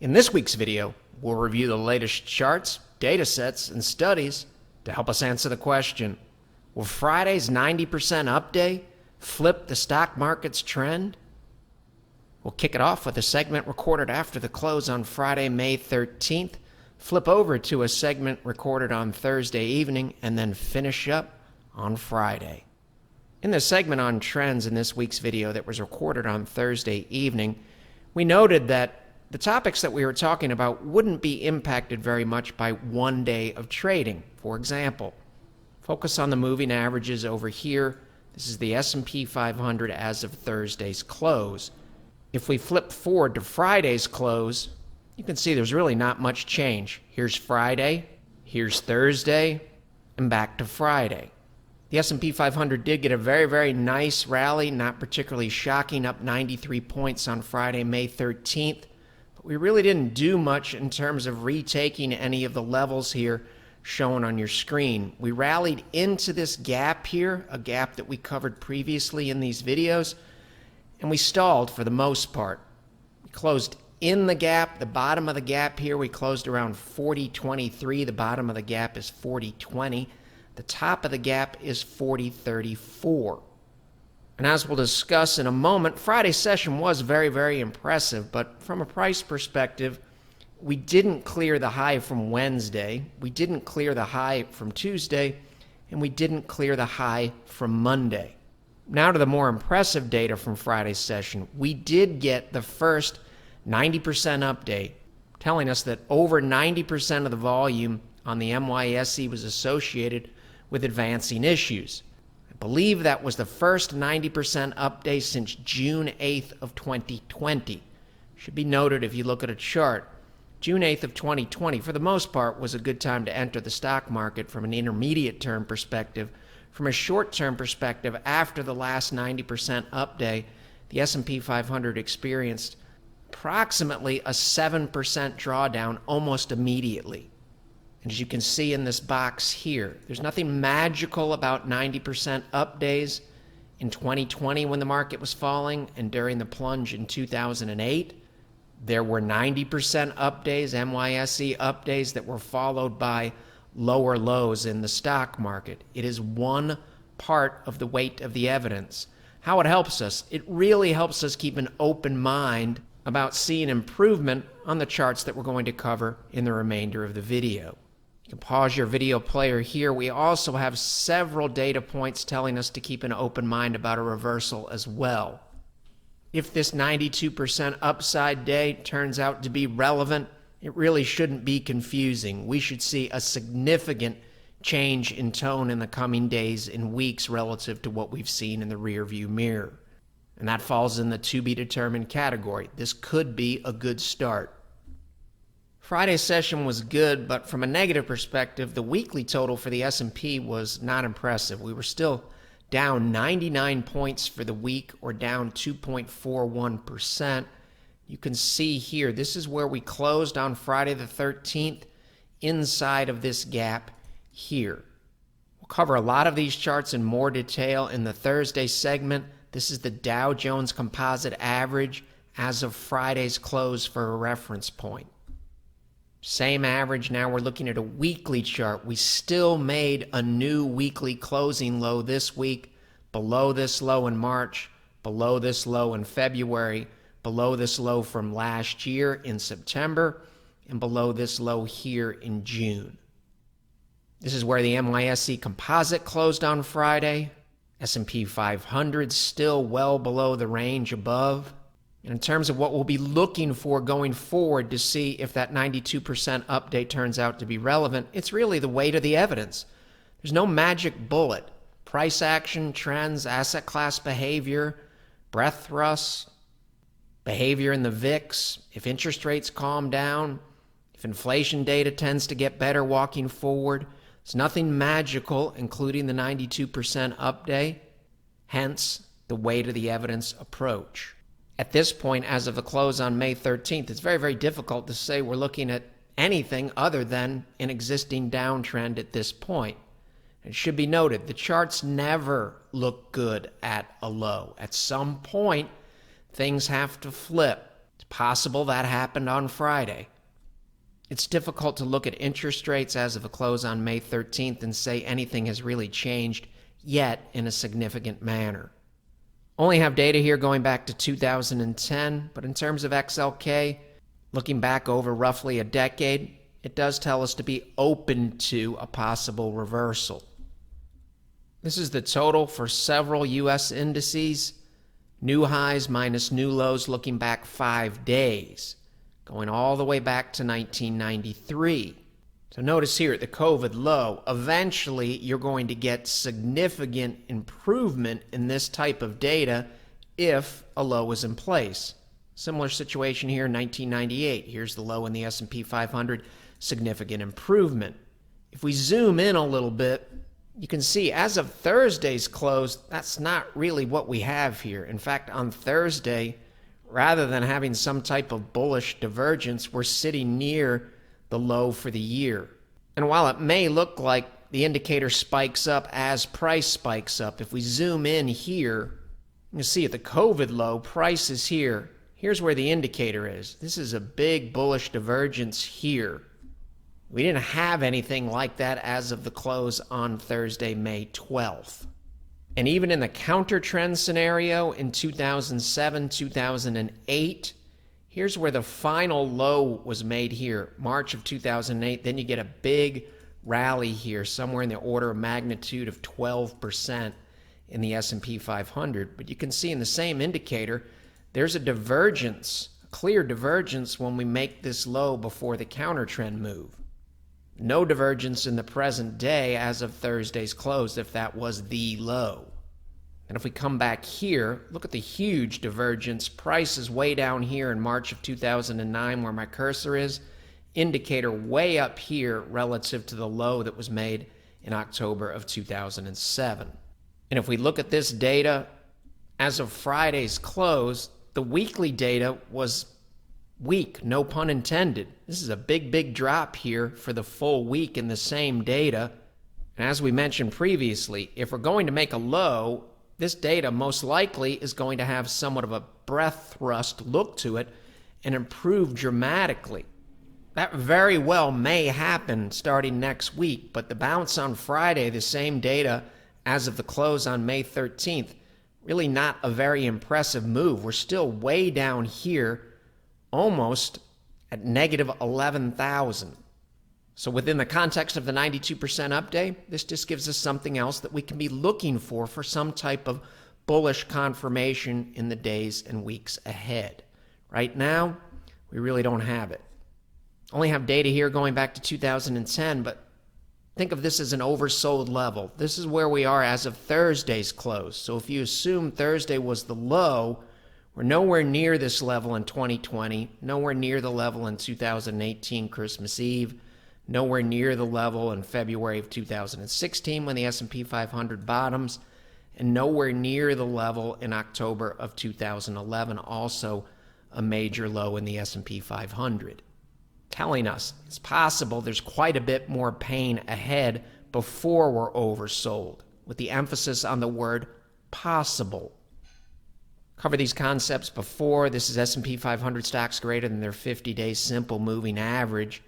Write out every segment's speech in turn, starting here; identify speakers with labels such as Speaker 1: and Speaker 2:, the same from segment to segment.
Speaker 1: In this week's video, we'll review the latest charts, data sets, and studies to help us answer the question, will Friday's 90% up day flip the stock market's trend? We'll kick it off with a segment recorded after the close on Friday, May 13th, flip over to a segment recorded on Thursday evening, and then finish up on Friday. In the segment on trends in this week's video that was recorded on Thursday evening, we noted that the topics that we were talking about wouldn't be impacted very much by one day of trading. For example, focus on the moving averages over here. This is the S&P 500 as of Thursday's close. If we flip forward to Friday's close, you can see there's really not much change. Here's Friday, here's Thursday, and back to Friday. The S&P 500 did get a very nice rally, not particularly shocking, up 93 points on Friday, May 13th. But we really didn't do much in terms of retaking any of the levels here shown on your screen. We rallied into this gap here, a gap that we covered previously in these videos, and we stalled for the most part. We closed in the gap, the bottom of the gap here, we closed around 40.23. The bottom of the gap is 40.20. The top of the gap is 40.34. And as we'll discuss in a moment, Friday's session was very impressive, but from a price perspective, we didn't clear the high from Wednesday, we didn't clear the high from Tuesday, and we didn't clear the high from Monday. Now to the more impressive data from Friday's session. We did get the first 90% update, telling us that over 90% of the volume on the NYSE was associated with advancing issues. I believe that was the first 90% update since June 8th of 2020. Should be noted if you look at a chart. June 8th of 2020, for the most part, was a good time to enter the stock market from an intermediate term perspective. From a short-term perspective, after the last 90% update, the S&P 500 experienced approximately a 7% drawdown almost immediately. And as you can see in this box here, there's nothing magical about 90% up days in 2020 when the market was falling, and during the plunge in 2008. There were 90% up days, NYSE up days, that were followed by lower lows in the stock market. It is one part of the weight of the evidence. How it helps us? It really helps us keep an open mind about seeing improvement on the charts that we're going to cover in the remainder of the video. You can pause your video player here. We also have several data points telling us to keep an open mind about a reversal as well. If this 92% upside day turns out to be relevant, it really shouldn't be confusing. We should see a significant change in tone in the coming days and weeks relative to what we've seen in the rearview mirror. And that falls in the to-be-determined category. This could be a good start. Friday's session was good, but from a negative perspective, the weekly total for the S&P was not impressive. We were still down 99 points for the week, or down 2.41%. You can see here, this is where we closed on Friday the 13th, inside of this gap here. We'll cover a lot of these charts in more detail in the Thursday segment. This is the Dow Jones Composite average as of Friday's close for a reference point. Same average. Now we're looking at a weekly chart. We still made a new weekly closing low this week, below this low in March, below this low in February, below this low from last year in September, and below this low here in June. This is where the NYSE Composite closed on Friday. S&P 500 still well below the range above. And in terms of what we'll be looking for going forward to see if that 92% update turns out to be relevant, it's really the weight of the evidence. There's no magic bullet. Price action, trends, asset class behavior, breadth thrusts, behavior in the VIX, if interest rates calm down, if inflation data tends to get better walking forward. There's nothing magical, including the 92% update, hence the weight of the evidence approach. At this point, as of the close on May 13th, it's very difficult to say we're looking at anything other than an existing downtrend at this point. It should be noted, the charts never look good at a low. At some point, things have to flip. It's Possible that happened on Friday. It's difficult to look at interest rates as of the close on May 13th and say anything has really changed yet in a significant manner. Only have data here going back to 2010, but in terms of XLK, looking back over roughly a decade, it does tell us to be open to a possible reversal. This is the total for several U.S. indices, new highs minus new lows looking back 5 days, going all the way back to 1993. So notice here at the COVID low, eventually you're going to get significant improvement in this type of data if a low is in place. Similar situation here in 1998. Here's the low in the S&P 500, significant improvement. If we zoom in a little bit, you can see as of Thursday's close, that's not really what we have here. In fact, on Thursday, rather than having some type of bullish divergence, we're sitting near the low for the year. And while it may look like the indicator spikes up as price spikes up, if we zoom in here, you see at the COVID low, price is here. Here's where the indicator is. This is a big bullish divergence here. We didn't have anything like that as of the close on Thursday, May 12th. And even in the counter trend scenario in 2007, 2008, here's where the final low was made here, March of 2008. Then you get a big rally here, somewhere in the order of magnitude of 12% in the S&P 500. But you can see in the same indicator, there's a divergence, a clear divergence when we make this low before the counter trend move. No divergence in the present day as of Thursday's close if that was the low. And if we come back here, look at the huge divergence. Price is way down here in March of 2009 where my cursor is. Indicator way up here relative to the low that was made in October of 2007. And if we look at this data, as of Friday's close, the weekly data was weak, no pun intended. This is a big drop here for the full week in the same data. And as we mentioned previously, if we're going to make a low, this data most likely is going to have somewhat of a breath thrust look to it and improve dramatically. That very well may happen starting next week, but the bounce on Friday, the same data as of the close on May 13th, really not a very impressive move. We're still way down here, almost at negative 11,000. So within the context of the 92% update, this just gives us something else that we can be looking for some type of bullish confirmation in the days and weeks ahead. Right now, we really don't have it. Only have data here going back to 2010, but think of this as an oversold level. This is where we are as of Thursday's close. So if you assume Thursday was the low, we're nowhere near this level in 2020, nowhere near the level in 2018 Christmas Eve, nowhere near the level in February of 2016 when the S&P 500 bottoms, and nowhere near the level in October of 2011, also a major low in the S&P 500. Telling us it's possible there's quite a bit more pain ahead before we're oversold, with the emphasis on the word possible. Cover these concepts before. This is S&P 500 stocks greater than their 50-day simple moving average.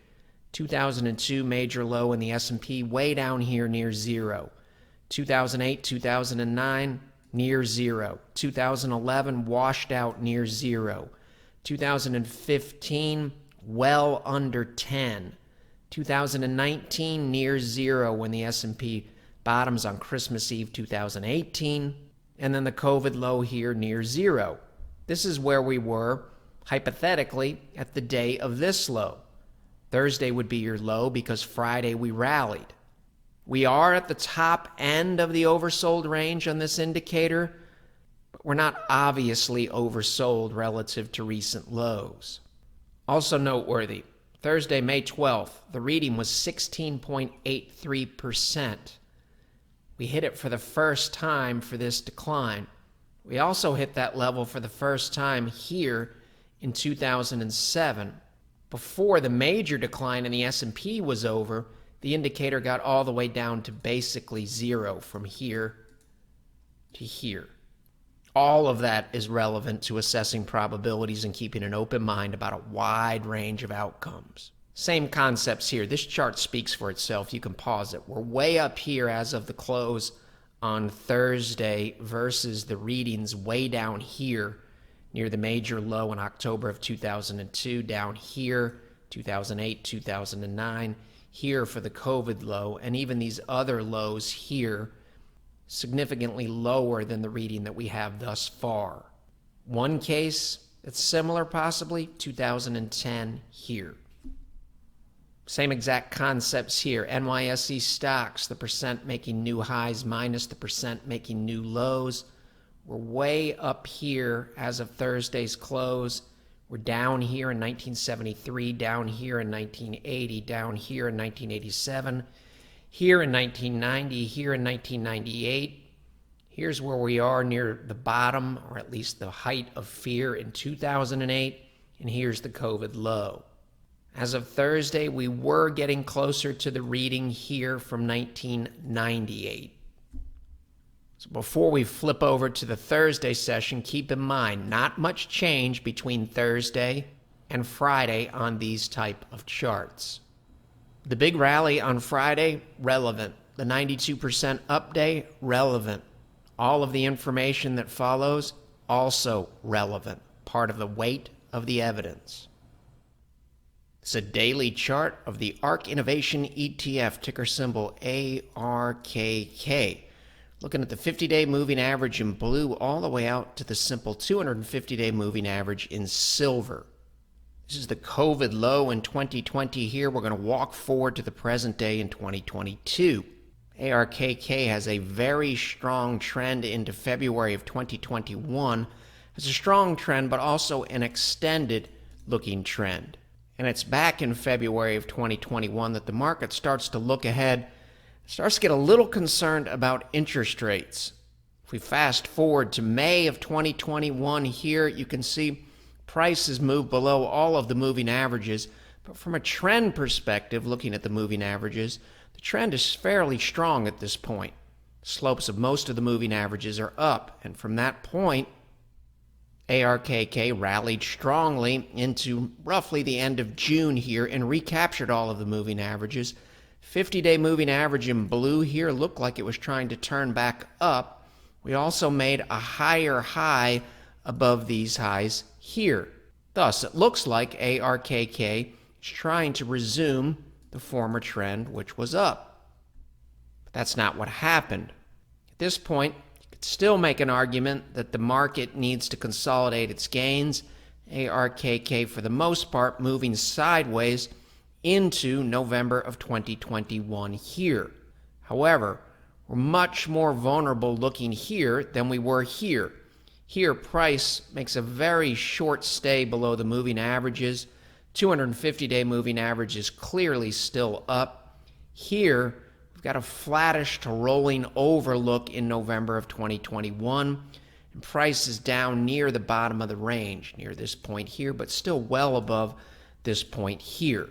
Speaker 1: 2002 major low in the S&P way down here near zero. 2008, 2009 near zero. 2011 washed out near zero. 2015 well under 10. 2019 near zero when the S&P bottoms on Christmas Eve 2018. And then the COVID low here near zero. This is where we were, hypothetically, at the day of this low. Thursday would be your low because Friday we rallied. We are at the top end of the oversold range on this indicator, but we're not obviously oversold relative to recent lows. Also noteworthy, Thursday, May 12th, the reading was 16.83%. We hit it for the first time for this decline. We also hit that level for the first time here in 2007. Before the major decline in the S&P was over, the indicator got all the way down to basically zero from here to here. All of that is relevant to assessing probabilities and keeping an open mind about a wide range of outcomes. Same concepts here. This chart speaks for itself. You can pause it. We're way up here as of the close on Thursday versus the readings way down here near the major low in October of 2002, down here, 2008, 2009, here for the COVID low, and even these other lows here, significantly lower than the reading that we have thus far. One case that's similar, possibly, 2010 here. Same exact concepts here. NYSE stocks, the percent making new highs minus the percent making new lows. We're way up here as of Thursday's close. We're down here in 1973, down here in 1980, down here in 1987, here in 1990, here in 1998. Here's where we are near the bottom, or at least the height of fear in 2008, and here's the COVID low. As of Thursday, we were getting closer to the reading here from 1998. So before we flip over to the Thursday session, keep in mind, not much change between Thursday and Friday on these type of charts. The big rally on Friday, relevant. The 92% up day, relevant. All of the information that follows, also relevant. Part of the weight of the evidence. It's a daily chart of the ARK Innovation ETF, ticker symbol ARKK. Looking at the 50-day moving average in blue all the way out to the simple 250-day moving average in silver. This is the COVID low in 2020 here. We're going to walk forward to the present day in 2022. ARKK has a very strong trend into February of 2021. It's a strong trend, but also an extended looking trend. And it's back in February of 2021 that the market starts to look ahead, starts to get a little concerned about interest rates. If we fast forward to May of 2021 here, you can see prices move below all of the moving averages. But from a trend perspective, looking at the moving averages, the trend is fairly strong at this point. The slopes of most of the moving averages are up. And from that point, ARKK rallied strongly into roughly the end of June here and recaptured all of the moving averages. 50-day moving average in blue here looked like it was trying to turn back up. We also made a higher high above these highs here. Thus, it looks like ARKK is trying to resume the former trend, which was up. But that's not what happened. At this point, you could still make an argument that the market needs to consolidate its gains. ARKK, for the most part, moving sideways into November of 2021 here. However, we're much more vulnerable looking here than we were here. Here, price makes a very short stay below the moving averages. 250-day moving average is clearly still up. Here, we've got a flattish to rolling over look in November of 2021. And price is down near the bottom of the range, near this point here, but still well above this point here.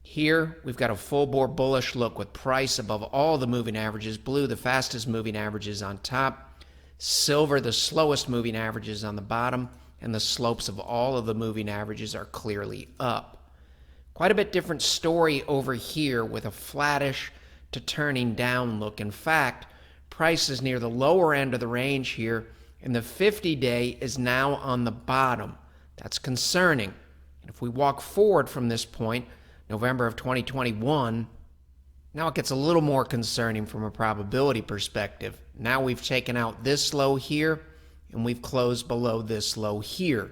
Speaker 1: Here, we've got a full-bore bullish look with price above all the moving averages. Blue, the fastest moving averages on top. Silver, the slowest moving averages on the bottom. And the slopes of all of the moving averages are clearly up. Quite a bit different story over here with a flattish to turning down look. In fact, price is near the lower end of the range here, and the 50-day is now on the bottom. That's concerning. And if we walk forward from this point, November of 2021, now it gets a little more concerning from a probability perspective. Now we've taken out this low here, and we've closed below this low here.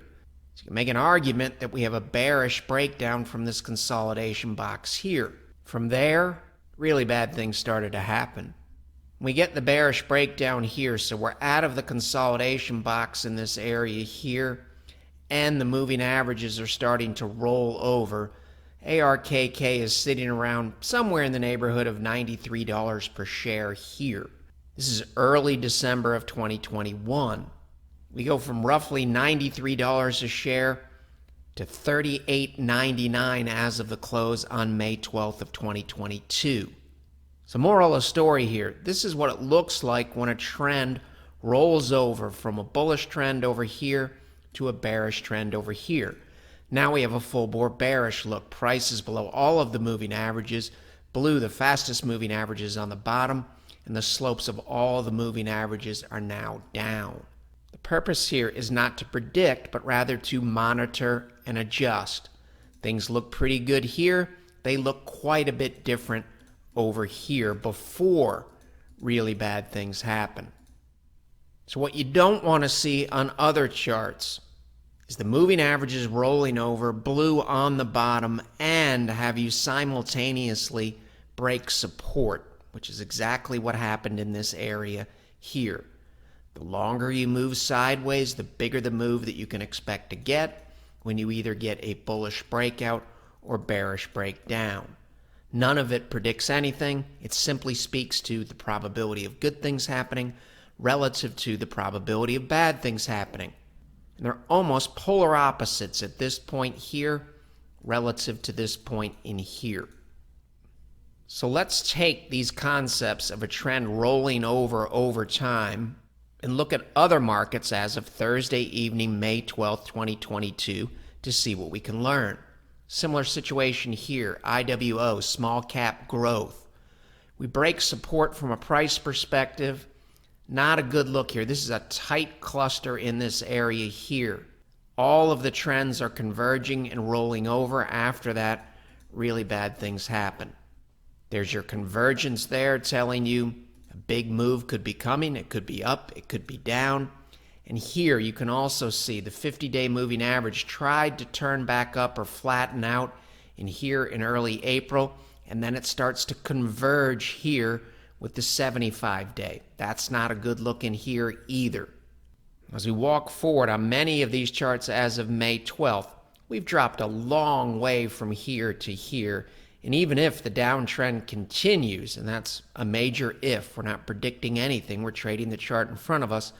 Speaker 1: So you can make an argument that we have a bearish breakdown from this consolidation box here. From there, really bad things started to happen. We get the bearish breakdown here, so we're out of the consolidation box in this area here, and the moving averages are starting to roll over. ARKK is sitting around somewhere in the neighborhood of $93 per share here. This is early December of 2021. We go from roughly $93 a share to $38.99 as of the close on May 12th of 2022. So moral of the story here, this is what it looks like when a trend rolls over from a bullish trend over here to a bearish trend over here. Now we have a full bore bearish look. Prices below all of the moving averages, blue the fastest moving averages on the bottom, and the slopes of all the moving averages are now down. The purpose here is not to predict, but rather to monitor and adjust. Things look pretty good here. They look quite a bit different over here before really bad things happen. So what you don't want to see on other charts is the moving averages rolling over, blue on the bottom, and have you simultaneously break support, which is exactly what happened in this area here. The longer you move sideways, the bigger the move that you can expect to get when you either get a bullish breakout or bearish breakdown. None of it predicts anything. It simply speaks to the probability of good things happening relative to the probability of bad things happening. And they're almost polar opposites at this point here relative to this point in here. So let's take these concepts of a trend rolling over time and look at other markets as of Thursday evening, May 12th, 2022, to see what we can learn. Similar situation here, IWO, small cap growth. We break support from a price perspective. Not a good look here. This is a tight cluster in this area here. All of the trends are converging and rolling over. After that, really bad things happen. There's your convergence there telling you a big move could be coming. It could be up, it could be down. And here you can also see the 50-day moving average tried to turn back up or flatten out in here in early April, and then it starts to converge here with the 75-day. That's not a good look in here either. As we walk forward on many of these charts as of May 12th, we've dropped a long way from here to here. And even if the downtrend continues, and that's a major if, we're not predicting anything, we're trading the chart in front of us,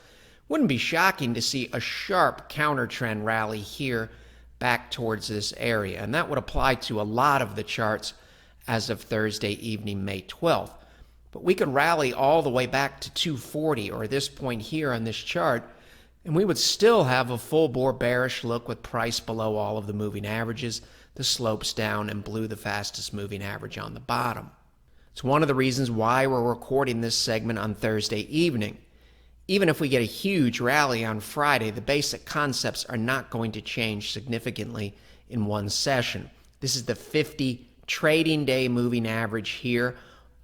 Speaker 1: wouldn't be shocking to see a sharp counter trend rally here back towards this area. And that would apply to a lot of the charts as of Thursday evening, May 12th. But we could rally all the way back to 240 or this point here on this chart, and we would still have a full bore bearish look with price below all of the moving averages, the slopes down, and blue the fastest moving average on the bottom. It's one of the reasons why we're recording this segment on Thursday evening. Even if we get a huge rally on Friday, the basic concepts are not going to change significantly in one session. This is the 50 trading day moving average here,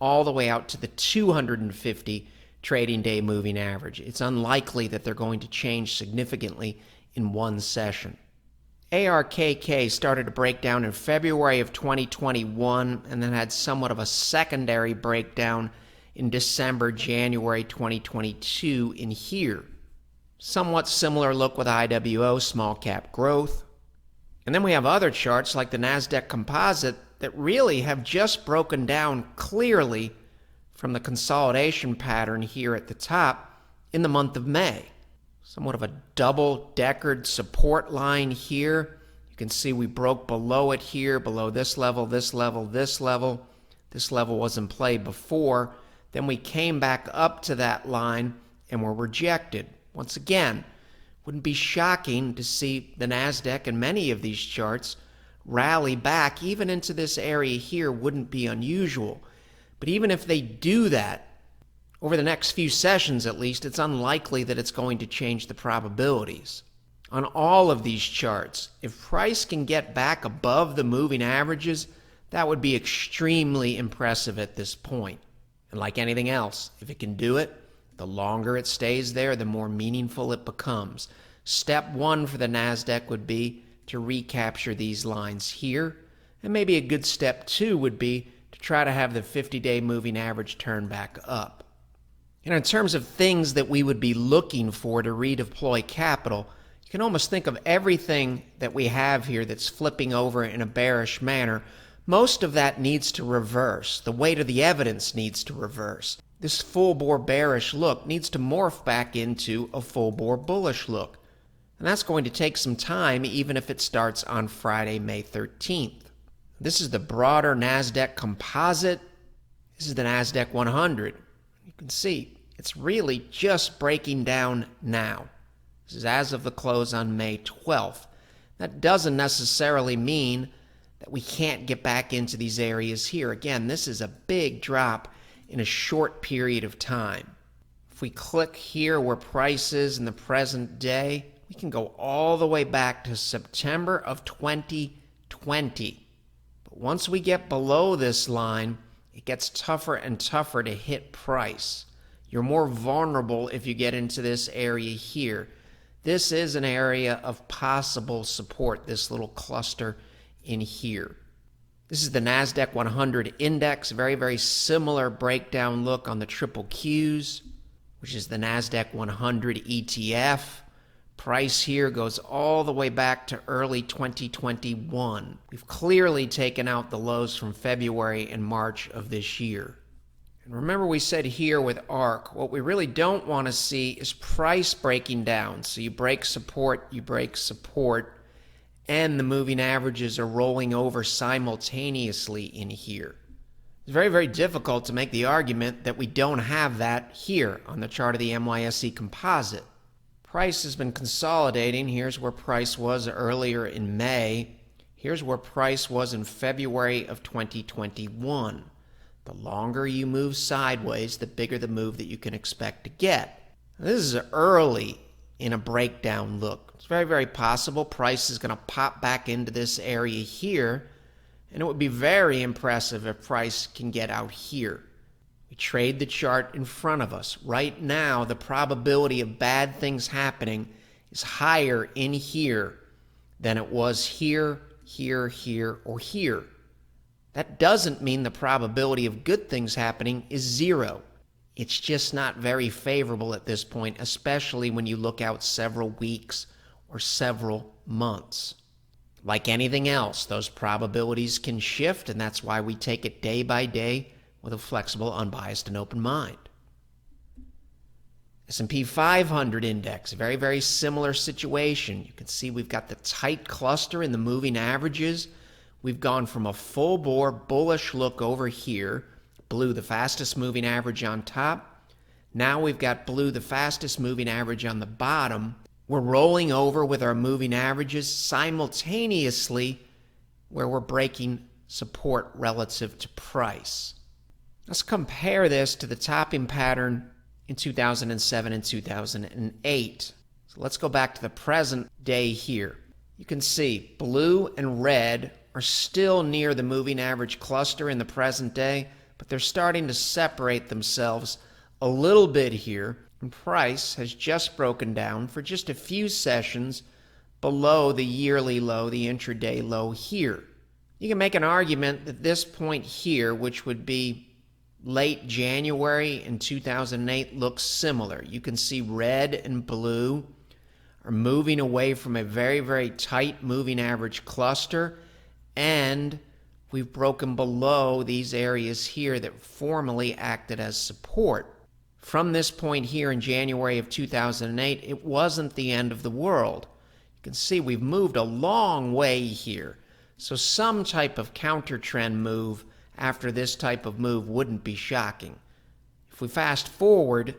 Speaker 1: all the way out to the 250 trading day moving average. It's unlikely that they're going to change significantly in one session. ARKK started to break down in February of 2021 and then had somewhat of a secondary breakdown in December, January 2022 in here. Somewhat similar look with IWO, small cap growth. And then we have other charts like the NASDAQ Composite that really have just broken down clearly from the consolidation pattern here at the top in the month of May. Somewhat of a double-deckered support line here. You can see we broke below it here, below this level, this level, this level. This level was in play before. Then we came back up to that line and were rejected. Once again, wouldn't be shocking to see the NASDAQ and many of these charts rally back even into this area here. Wouldn't be unusual. But even if they do that, over the next few sessions at least, it's unlikely that it's going to change the probabilities. On all of these charts, if price can get back above the moving averages, that would be extremely impressive at this point. And like anything else, if it can do it, the longer it stays there, the more meaningful it becomes. Step one for the NASDAQ would be to recapture these lines here. And maybe a good step two would be to try to have the 50-day moving average turn back up. And in terms of things that we would be looking for to redeploy capital, you can almost think of everything that we have here that's flipping over in a bearish manner. Most of that needs to reverse. The weight of the evidence needs to reverse. This full-bore bearish look needs to morph back into a full-bore bullish look. And that's going to take some time, even if it starts on Friday, May 13th. This is the broader NASDAQ Composite. This is the NASDAQ 100. You can see It's really just breaking down now. This is as of the close on May 12th. That doesn't necessarily mean that we can't get back into these areas here. Again, this is a big drop in a short period of time. If we click here where price is in the present day, we can go all the way back to September of 2020. But once we get below this line, it gets tougher and tougher to hit price. You're more vulnerable if you get into this area here. This is an area of possible support, this little cluster in here. This is the NASDAQ 100 index, very, very similar breakdown look on the triple Qs, which is the NASDAQ 100 ETF. Price here goes all the way back to early 2021. We've clearly taken out the lows from February and March of this year. And remember we said here with ARK, what we really don't want to see is price breaking down. So you break support, and the moving averages are rolling over simultaneously in here. It's very, very difficult to make the argument that we don't have that here on the chart of the NYSE Composite. Price has been consolidating. Here's where price was earlier in May. Here's where price was in February of 2021. The longer you move sideways, the bigger the move that you can expect to get. Now, this is early in a breakdown look. It's very, very possible price is going to pop back into this area here, and it would be very impressive if price can get out here. We trade the chart in front of us. Right now, the probability of bad things happening is higher in here than it was here, here, or here. That doesn't mean the probability of good things happening is zero. It's just not very favorable at this point, especially when you look out several weeks or several months. Like anything else, those probabilities can shift, and that's why we take it day by day with a flexible, unbiased, and open mind. S&P 500 index, very, very similar situation. You can see we've got the tight cluster in the moving averages. We've gone from a full bore bullish look over here, blue the fastest moving average on top. Now we've got blue the fastest moving average on the bottom. We're rolling over with our moving averages simultaneously where we're breaking support relative to price. Let's compare this to the topping pattern in 2007 and 2008. So let's go back to the present day here. You can see blue and red are still near the moving average cluster in the present day, but they're starting to separate themselves a little bit here, and price has just broken down for just a few sessions below the yearly low, the intraday low here. You can make an argument that this point here, which would be late January in 2008, looks similar. You can see red and blue are moving away from a very, very tight moving average cluster, and we've broken below these areas here that formerly acted as support. From this point here in January of 2008, it wasn't the end of the world. You can see we've moved a long way here. So some type of counter trend move after this type of move wouldn't be shocking. If we fast forward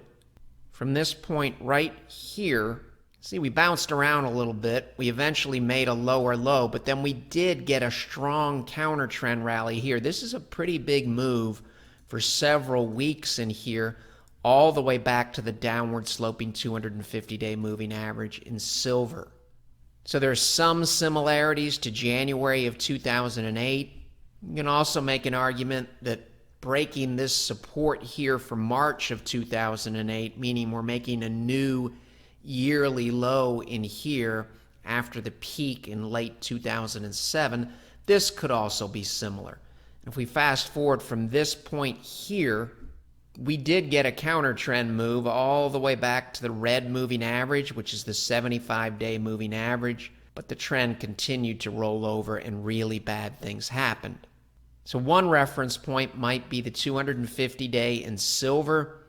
Speaker 1: from this point right here, see, we bounced around a little bit. We eventually made a lower low, but then we did get a strong counter trend rally here. This is a pretty big move for several weeks in here, all the way back to the downward sloping 250-day moving average in silver. So there's some similarities to January of 2008. You can also make an argument that breaking this support here for March of 2008, meaning we're making a new yearly low in here after the peak in late 2007, this could also be similar. If we fast forward from this point here, we did get a counter trend move all the way back to the red moving average, which is the 75-day moving average, but the trend continued to roll over and really bad things happened. So one reference point might be the 250-day in silver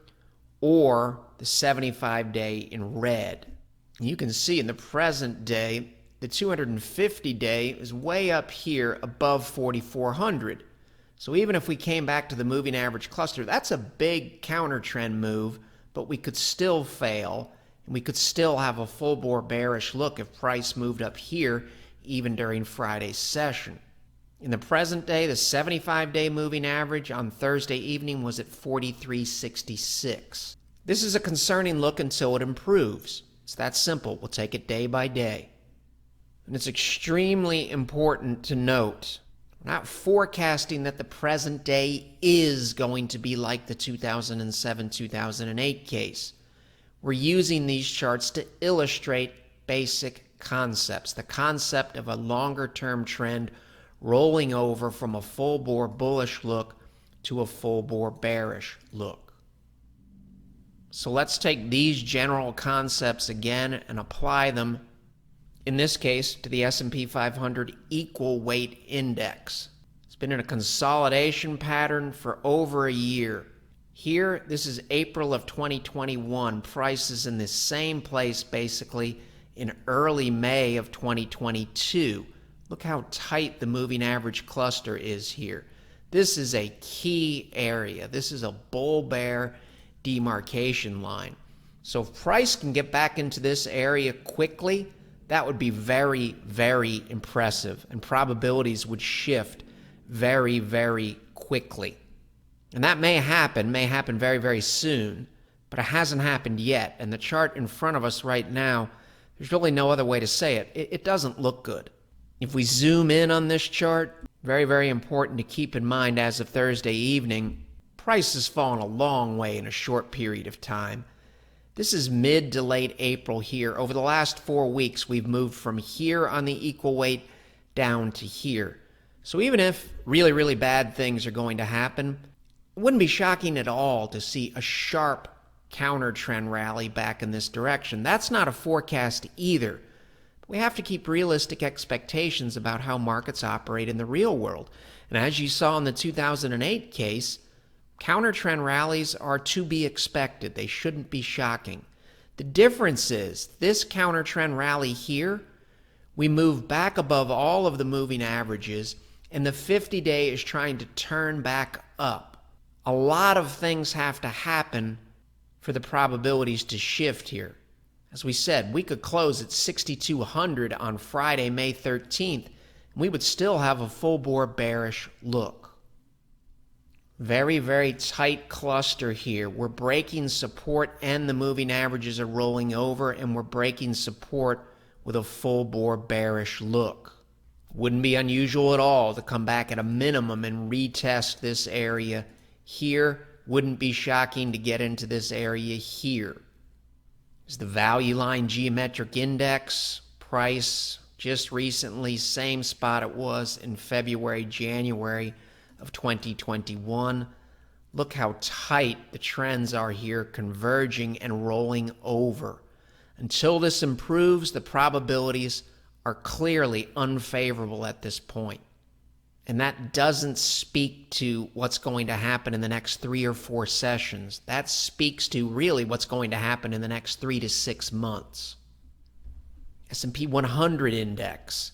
Speaker 1: or the 75-day in red. You can see in the present day, the 250-day is way up here above 4,400. So even if we came back to the moving average cluster, that's a big counter trend move but we could still fail, and we could still have a full bore bearish look if price moved up here even during Friday's session. In the present day, the 75-day moving average on Thursday evening was at 43.66. This is a concerning look until it improves. It's that simple. We'll take it day by day. And it's extremely important to note, we're not forecasting that the present day is going to be like the 2007-2008 case. We're using these charts to illustrate basic concepts. The concept of a longer-term trend rolling over from a full-bore bullish look to a full-bore bearish look. So let's take these general concepts again and apply them, in this case, to the S&P 500 equal weight index. It's been in a consolidation pattern for over a year. Here, this is April of 2021. Price is in the same place basically in early May of 2022. Look how tight the moving average cluster is here. This is a key area. This is a bull-bear demarcation line. So if price can get back into this area quickly, that would be very, very impressive, and probabilities would shift very, very quickly. And that may happen very, very soon, but it hasn't happened yet. And the chart in front of us right now, there's really no other way to say it. It doesn't look good. If we zoom in on this chart, very, very important to keep in mind as of Thursday evening, price has fallen a long way in a short period of time. This is mid to late April here. Over the last 4 weeks, we've moved from here on the equal weight down to here. So even if really, really bad things are going to happen, it wouldn't be shocking at all to see a sharp counter trend rally back in this direction. That's not a forecast either. But we have to keep realistic expectations about how markets operate in the real world. And as you saw in the 2008 case, counter trend rallies are to be expected. They shouldn't be shocking. The difference is this counter trend rally here, we move back above all of the moving averages, and the 50-day is trying to turn back up. A lot of things have to happen for the probabilities to shift here. As we said, we could close at 6,200 on Friday, May 13th, and we would still have a full-bore bearish look. Very, very tight cluster here. We're breaking support and the moving averages are rolling over, and we're breaking support with a full-bore bearish look. Wouldn't be unusual at all to come back at a minimum and retest this area here. Wouldn't be shocking to get into this area here. Is the value line geometric index price just recently, same spot it was in February, January of 2021. Look how tight the trends are here, converging and rolling over. Until this improves, the probabilities are clearly unfavorable at this point. And that doesn't speak to what's going to happen in the next 3 or 4 sessions. That speaks to really what's going to happen in the next 3 to 6 months. S&P 100 index.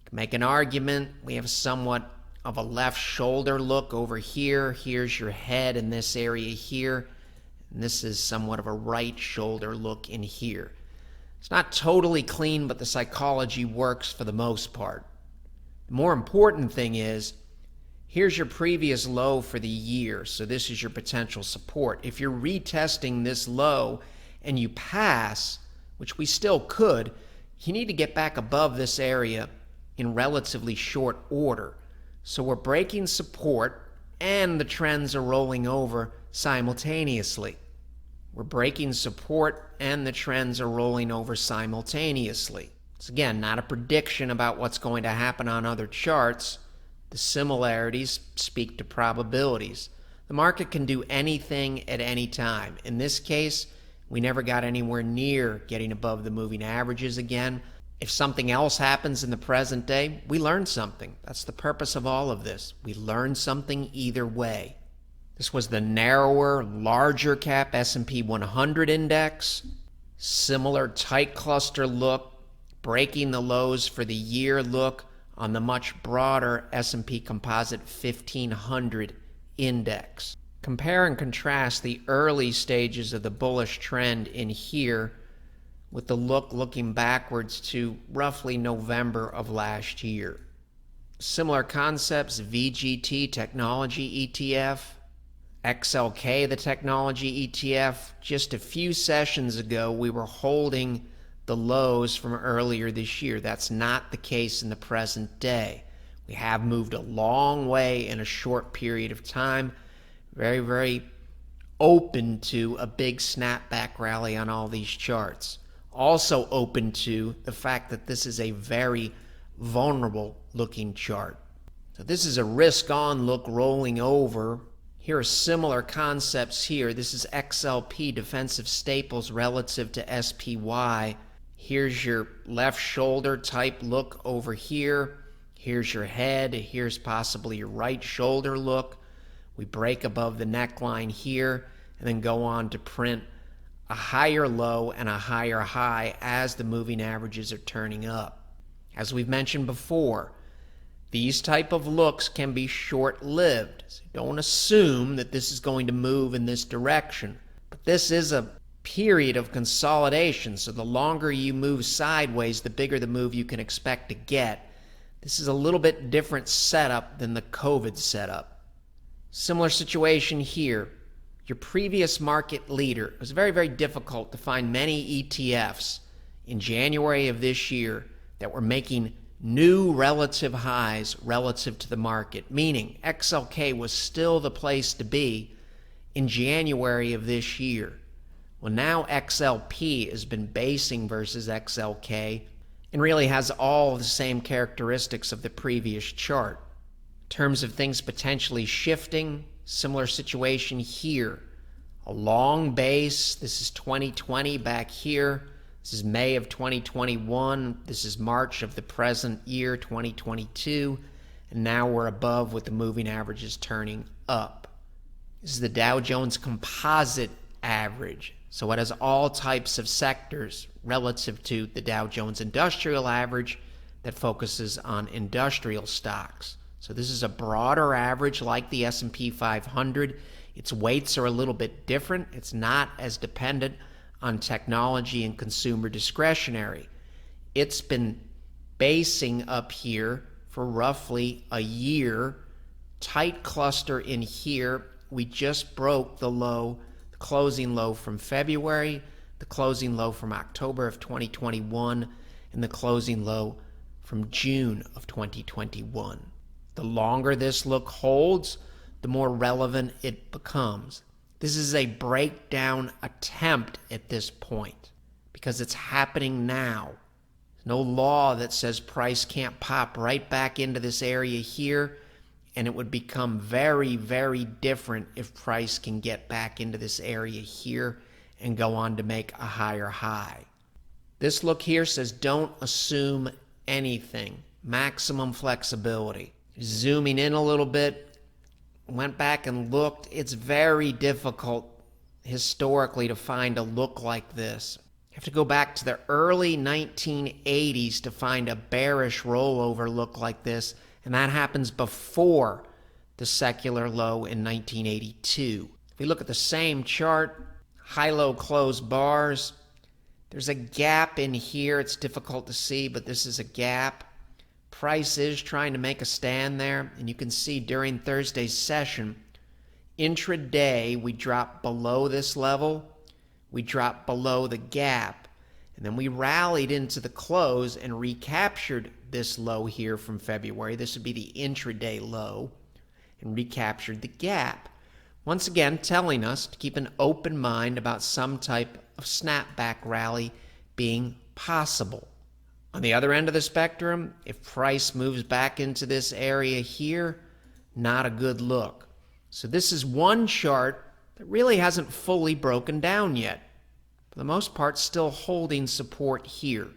Speaker 1: Can make an argument. We have somewhat of a left shoulder look over here. Here's your head in this area here. And this is somewhat of a right shoulder look in here. It's not totally clean, but the psychology works for the most part. The more important thing is, here's your previous low for the year. So this is your potential support. If you're retesting this low and you pass, which we still could, you need to get back above this area in relatively short order. So we're breaking support and the trends are rolling over simultaneously. We're breaking support and the trends are rolling over simultaneously. It's again not a prediction about what's going to happen on other charts. The similarities speak to probabilities. The market can do anything at any time. In this case, we never got anywhere near getting above the moving averages again. If something else happens in the present day, we learn something. That's the purpose of all of this. We learn something either way. This was the narrower, larger cap S&P 100 index. Similar tight cluster look, breaking the lows for the year look on the much broader S&P Composite 1500 index. Compare and contrast the early stages of the bullish trend in here with the looking backwards to roughly November of last year. Similar concepts, VGT technology ETF, XLK the technology ETF. Just a few sessions ago we were holding the lows from earlier this year. That's not the case in the present day. We have moved a long way in a short period of time. Very, very open to a big snapback rally on all these charts. Also open to the fact that this is a very vulnerable looking chart. So this is a risk on look rolling over. Here are similar concepts here. This is XLP, defensive staples relative to SPY. Here's your left shoulder type look over here. Here's your head. Here's possibly your right shoulder look. We break above the neckline here and then go on to print a higher low and a higher high as the moving averages are turning up. As we've mentioned before, these type of looks can be short-lived. So don't assume that this is going to move in this direction. But this is a period of consolidation, so the longer you move sideways, the bigger the move you can expect to get. This is a little bit different setup than the COVID setup. Similar situation here. Your previous market leader. It was very, very difficult to find many ETFs in January of this year that were making new relative highs relative to the market, meaning XLK was still the place to be in January of this year. Well, now XLP has been basing versus XLK and really has all the same characteristics of the previous chart. In terms of things potentially shifting, similar situation here. A long base. This is 2020 back here. This is May of 2021. This is March of the present year, 2022. And now we're above with the moving averages turning up. This is the Dow Jones Composite average. So it has all types of sectors relative to the Dow Jones Industrial Average that focuses on industrial stocks. So this is a broader average like the S&P 500. Its weights are a little bit different. It's not as dependent on technology and consumer discretionary. It's been basing up here for roughly a year. Tight cluster in here. We just broke the low, the closing low from February, the closing low from October of 2021, and the closing low from June of 2021. The longer this look holds, the more relevant it becomes. This is a breakdown attempt at this point because it's happening now. There's no law that says price can't pop right back into this area here, and it would become very, very different if price can get back into this area here and go on to make a higher high. This look here says don't assume anything. Maximum flexibility. Zooming in a little bit, went back and looked. It's very difficult historically to find a look like this. You have to go back to the early 1980s to find a bearish rollover look like this, and that happens before the secular low in 1982. If we look at the same chart, high-low closed bars, there's a gap in here. It's difficult to see, but this is a gap. Price is trying to make a stand there, and you can see during Thursday's session, intraday, we dropped below this level, we dropped below the gap, and then we rallied into the close and recaptured this low here from February. This would be the intraday low, and recaptured the gap. Once again, telling us to keep an open mind about some type of snapback rally being possible. On the other end of the spectrum, if price moves back into this area here, not a good look. So this is one chart that really hasn't fully broken down yet. For the most part, still holding support here.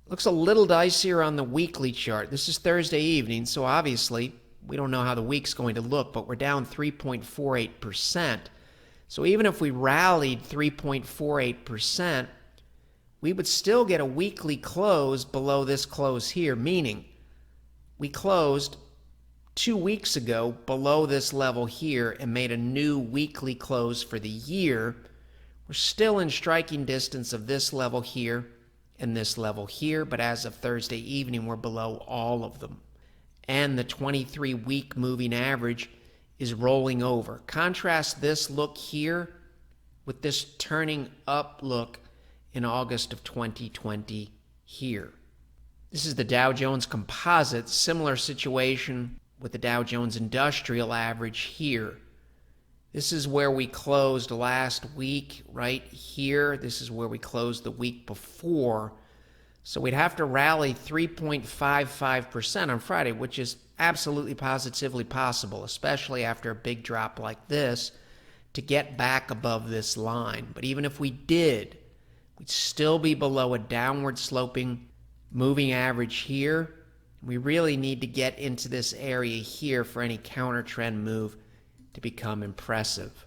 Speaker 1: Looks a little dicier on the weekly chart. This is Thursday evening, so obviously we don't know how the week's going to look, but we're down 3.48%. So even if we rallied 3.48%, we would still get a weekly close below this close here, meaning we closed 2 weeks ago below this level here and made a new weekly close for the year. We're still in striking distance of this level here and this level here, but as of Thursday evening, we're below all of them. And the 23-week moving average is rolling over. Contrast this look here with this turning up look in August of 2020 here. This is the Dow Jones Composite, similar situation with the Dow Jones Industrial Average here. This is where we closed last week, right here. This is where we closed the week before. So we'd have to rally 3.55% on Friday, which is absolutely positively possible, especially after a big drop like this, to get back above this line. But even if we did, we'd still be below a downward sloping moving average here. We really need to get into this area here for any counter trend move to become impressive.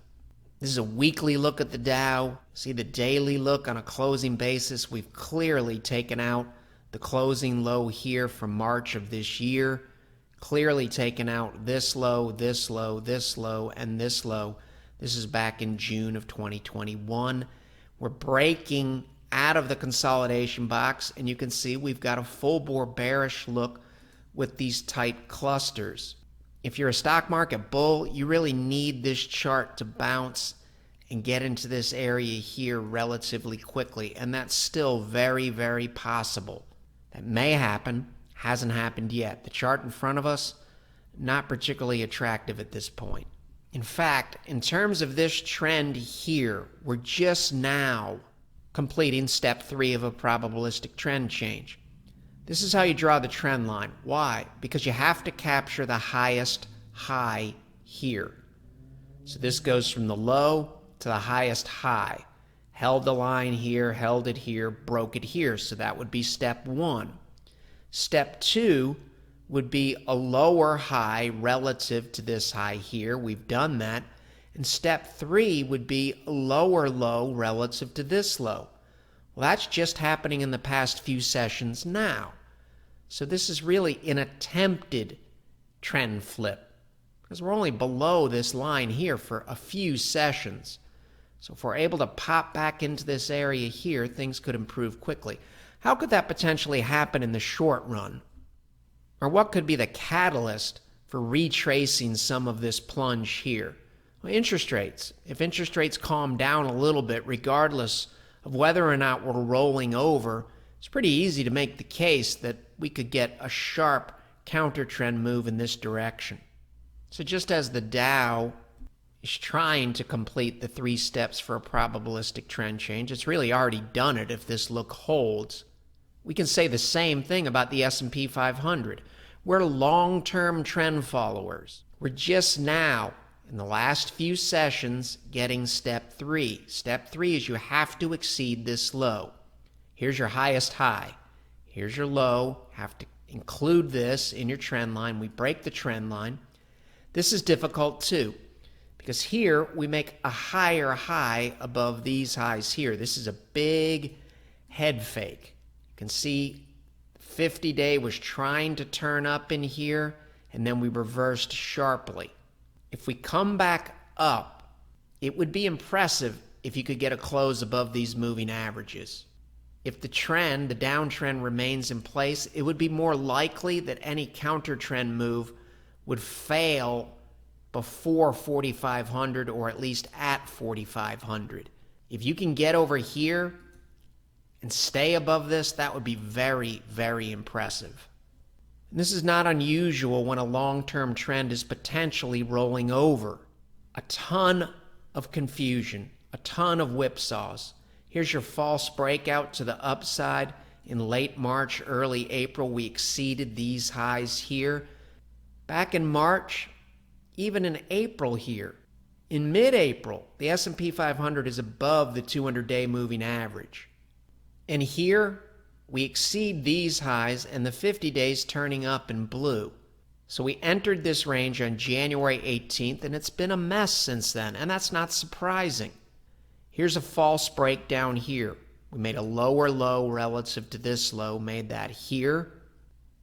Speaker 1: This is a weekly look at the Dow. See the daily look on a closing basis. We've clearly taken out the closing low here from March of this year. Clearly taken out this low, this low, this low, and this low. This is back in June of 2021. We're breaking out of the consolidation box, and you can see we've got a full bore bearish look with these tight clusters. If you're a stock market bull, you really need this chart to bounce and get into this area here relatively quickly, and that's still very, very possible. That may happen, hasn't happened yet. The chart in front of us, not particularly attractive at this point. In fact, in terms of this trend here, we're just now completing step 3 of a probabilistic trend change. This is how you draw the trend line. Why? Because you have to capture the highest high here. So this goes from the low to the highest high. Held the line here, held it here, broke it here. So that would be step 1. Step 2 would be a lower high relative to this high here. We've done that. And step 3 would be a lower low relative to this low. Well, that's just happening in the past few sessions now. So this is really an attempted trend flip, because we're only below this line here for a few sessions. So if we're able to pop back into this area here, things could improve quickly. How could that potentially happen in the short run? Or what could be the catalyst for retracing some of this plunge here? Well, interest rates. If interest rates calm down a little bit, regardless of whether or not we're rolling over, it's pretty easy to make the case that we could get a sharp counter trend move in this direction. So just as the Dow is trying to complete the 3 steps for a probabilistic trend change, it's really already done it if this look holds. We can say the same thing about the S&P 500. We're long-term trend followers. We're just now, in the last few sessions, getting step 3. Step 3 is you have to exceed this low. Here's your highest high. Here's your low. Have to include this in your trend line. We break the trend line. This is difficult too, because here we make a higher high above these highs here. This is a big head fake. You can see 50-day was trying to turn up in here, and then we reversed sharply. If we come back up, it would be impressive if you could get a close above these moving averages. If the trend, the downtrend, remains in place, it would be more likely that any counter trend move would fail before 4,500 or at least at 4,500. If you can get over here and stay above this, that would be very, very impressive. And this is not unusual when a long-term trend is potentially rolling over. A ton of confusion, a ton of whipsaws. Here's your false breakout to the upside in late March, early April. We exceeded these highs here. Back in March, even in April here, in mid-April, the S&P 500 is above the 200-day moving average. And here, we exceed these highs and the 50 days turning up in blue. So we entered this range on January 18th, and it's been a mess since then, and that's not surprising. Here's a false breakdown here. We made a lower low relative to this low, made that here.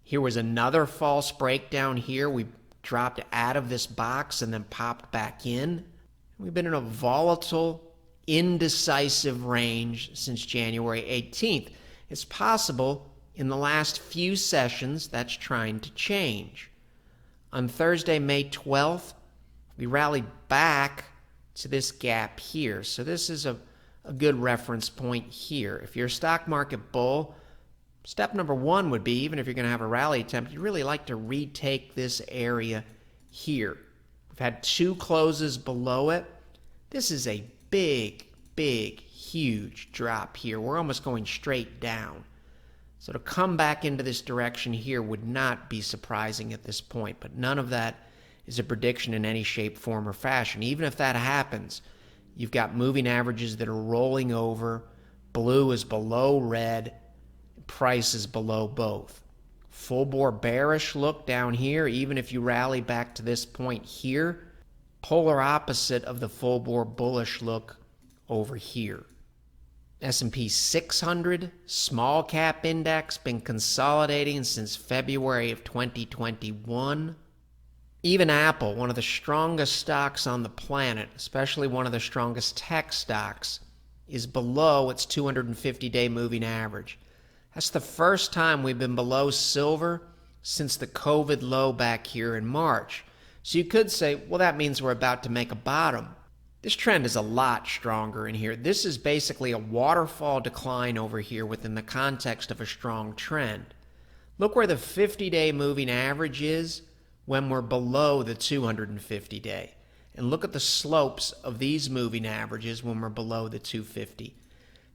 Speaker 1: Here was another false breakdown here. We dropped out of this box and then popped back in. We've been in a volatile, indecisive range since January 18th. It's possible in the last few sessions that's trying to change. On Thursday, May 12th, we rallied back to this gap here. So this is a good reference point here. If you're a stock market bull, step number one would be, even if you're going to have a rally attempt, you'd really like to retake this area here. We've had two closes below it. This is a big, huge drop here. We're almost going straight down. So to come back into this direction here would not be surprising at this point, but none of that is a prediction in any shape, form, or fashion. Even if that happens, you've got moving averages that are rolling over. Blue is below red. Price is below both. Full bore bearish look down here, even if you rally back to this point here. Polar opposite of the full bore bullish look over here. S&P 600 small cap index been consolidating since February of 2021. Even Apple, one of the strongest stocks on the planet, especially one of the strongest tech stocks, is below its 250-day moving average. That's the first time we've been below silver since the COVID low back here in March. So you could say, well, that means we're about to make a bottom. This trend is a lot stronger in here. This is basically a waterfall decline over here within the context of a strong trend. Look where the 50-day moving average is when we're below the 250-day. And look at the slopes of these moving averages when we're below the 250.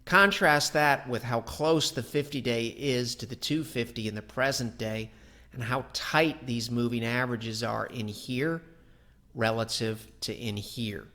Speaker 1: Contrast that with how close the 50-day is to the 250 in the present day and how tight these moving averages are in here relative to in here.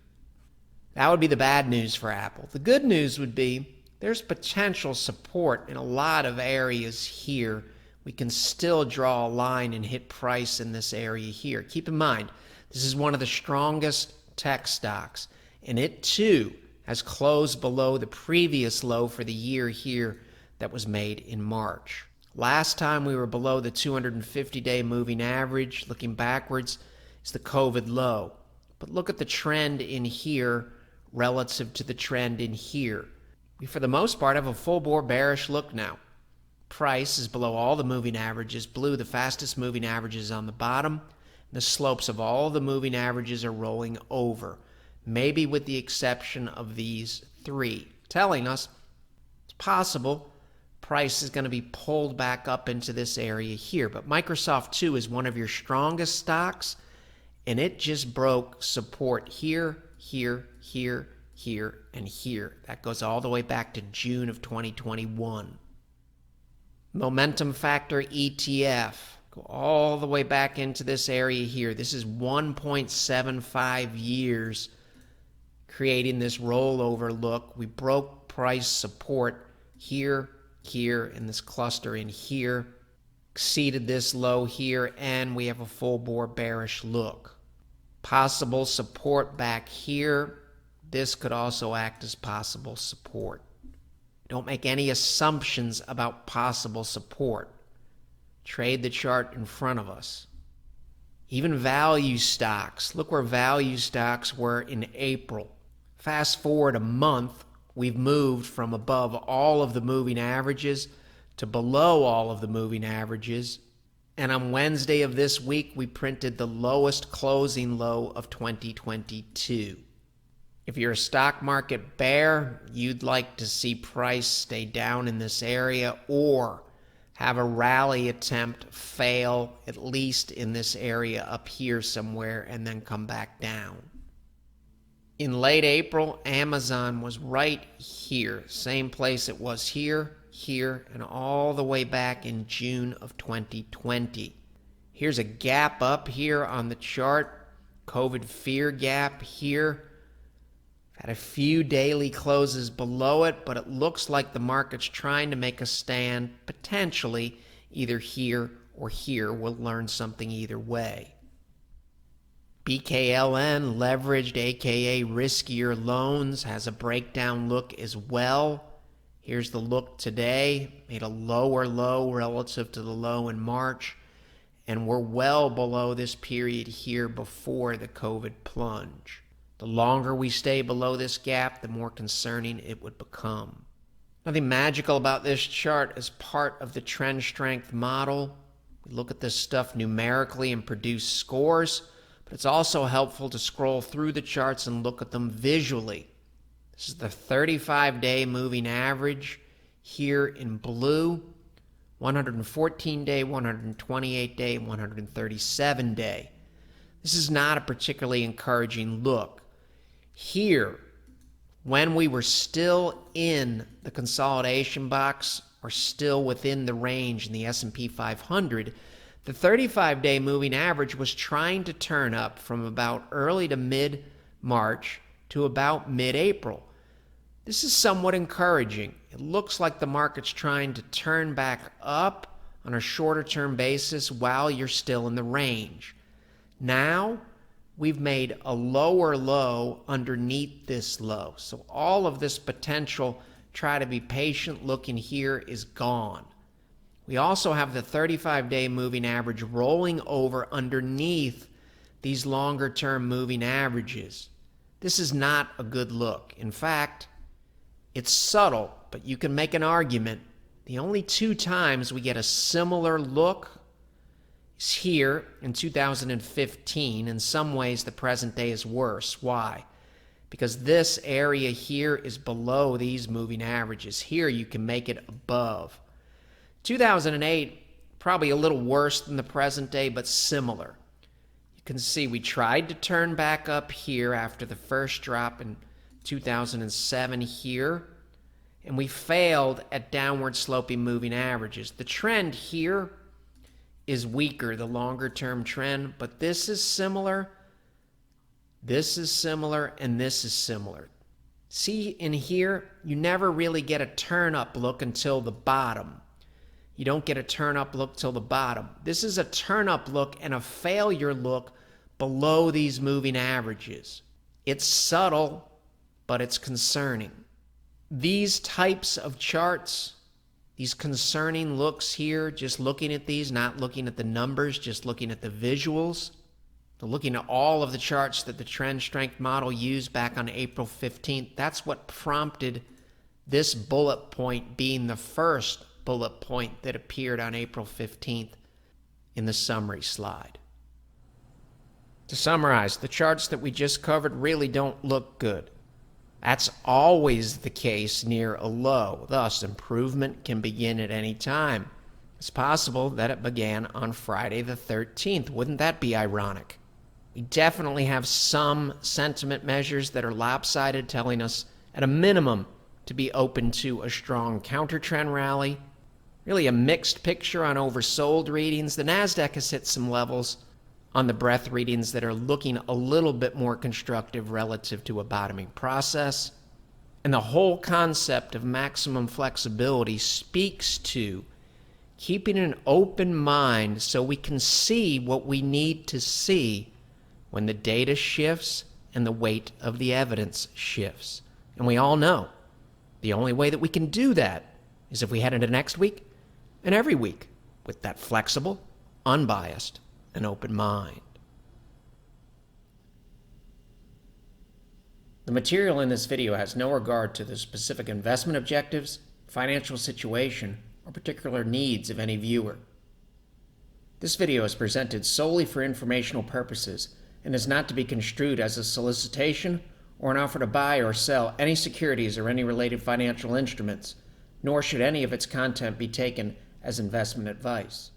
Speaker 1: That would be the bad news for Apple. The good news would be there's potential support in a lot of areas here. We can still draw a line and hit price in this area here. Keep in mind, this is one of the strongest tech stocks, and it too has closed below the previous low for the year here that was made in March. Last time we were below the 250-day moving average, looking backwards, is the COVID low. But look at the trend in here relative to the trend in here. We, for the most part, have a full-bore bearish look now. Price is below all the moving averages. Blue, the fastest moving averages on the bottom. The slopes of all the moving averages are rolling over, maybe with the exception of these three, telling us it's possible price is going to be pulled back up into this area here. But Microsoft, too, is one of your strongest stocks, and it just broke support here, here, and here. That goes all the way back to June of 2021. Momentum factor ETF. Go all the way back into this area here. This is 1.75 years creating this rollover look. We broke price support here, in this cluster in here. Exceeded this low here, and we have a full bore bearish look. Possible support back here. This could also act as possible support. Don't make any assumptions about possible support. Trade the chart in front of us. Even value stocks. Look where value stocks were in April. Fast forward a month, we've moved from above all of the moving averages to below all of the moving averages. And on Wednesday of this week, we printed the lowest closing low of 2022. If you're a stock market bear, you'd like to see price stay down in this area or have a rally attempt fail, at least in this area up here somewhere, and then come back down. In late April, Amazon was right here, same place it was here, and all the way back in June of 2020. Here's a gap up here on the chart, COVID fear gap here. Had a few daily closes below it, but it looks like the market's trying to make a stand, potentially either here or here. We'll learn something either way. BKLN, leveraged, aka riskier loans, has a breakdown look as well. Here's the look today. Made a lower low relative to the low in March. and we're well below this period here before the COVID plunge. The longer we stay below this gap, the more concerning it would become. Nothing magical about this chart as part of the trend strength model. We look at this stuff numerically and produce scores, but it's also helpful to scroll through the charts and look at them visually. This is the 35-day moving average here in blue, 114-day, 128-day, 137-day. This is not a particularly encouraging look. Here, when we were still in the consolidation box or still within the range in the S&P 500, the 35-day moving average was trying to turn up from about early to mid-March to about mid-April. This is somewhat encouraging. It looks like the market's trying to turn back up on a shorter-term basis while you're still in the range. Now, we've made a lower low underneath this low. So all of this potential try to be patient looking here is gone. We also have the 35-day moving average rolling over underneath these longer-term moving averages. This is not a good look. In fact, it's subtle, but you can make an argument. The only two times we get a similar look is here in 2015. In some ways, the present day is worse. Why? Because this area here is below these moving averages. Here, you can make it above. 2008, probably a little worse than the present day, but similar. You can see we tried to turn back up here after the first drop in 2007 here, and we failed at downward sloping moving averages. The trend here is weaker, the longer term trend, but this is similar, and this is similar. See in here, you never really get a turn up look until the bottom. You don't get a turn up look till the bottom. This is a turn up look and a failure look below these moving averages. It's subtle, but it's concerning. These types of charts, these concerning looks here, just looking at these, not looking at the numbers, just looking at the visuals, looking at all of the charts that the trend strength model used back on April 15th, that's what prompted this bullet point being the first bullet point that appeared on April 15th in the summary slide. To summarize, the charts that we just covered really don't look good. That's always the case near a low. Thus, improvement can begin at any time. It's possible that it began on Friday the 13th. Wouldn't that be ironic? We definitely have some sentiment measures that are lopsided, telling us at a minimum to be open to a strong counter-trend rally. Really a mixed picture on oversold readings. The NASDAQ has hit some levels on the breadth readings that are looking a little bit more constructive relative to a bottoming process. And the whole concept of maximum flexibility speaks to keeping an open mind so we can see what we need to see when the data shifts and the weight of the evidence shifts. And we all know the only way that we can do that is if we head into next week and every week with that flexible, unbiased, and open mind. The material in this video has no regard to the specific investment objectives, financial situation, or particular needs of any viewer. This video is presented solely for informational purposes and is not to be construed as a solicitation or an offer to buy or sell any securities or any related financial instruments, nor should any of its content be taken as investment advice.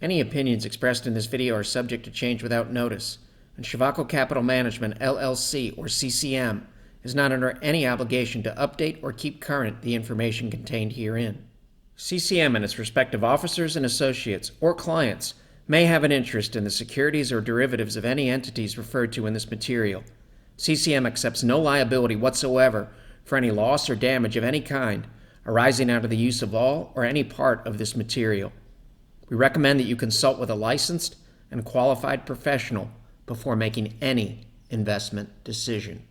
Speaker 1: Any opinions expressed in this video are subject to change without notice, and Shivako Capital Management, LLC, or CCM, is not under any obligation to update or keep current the information contained herein. CCM and its respective officers and associates or clients may have an interest in the securities or derivatives of any entities referred to in this material. CCM accepts no liability whatsoever for any loss or damage of any kind arising out of the use of all or any part of this material. We recommend that you consult with a licensed and qualified professional before making any investment decision.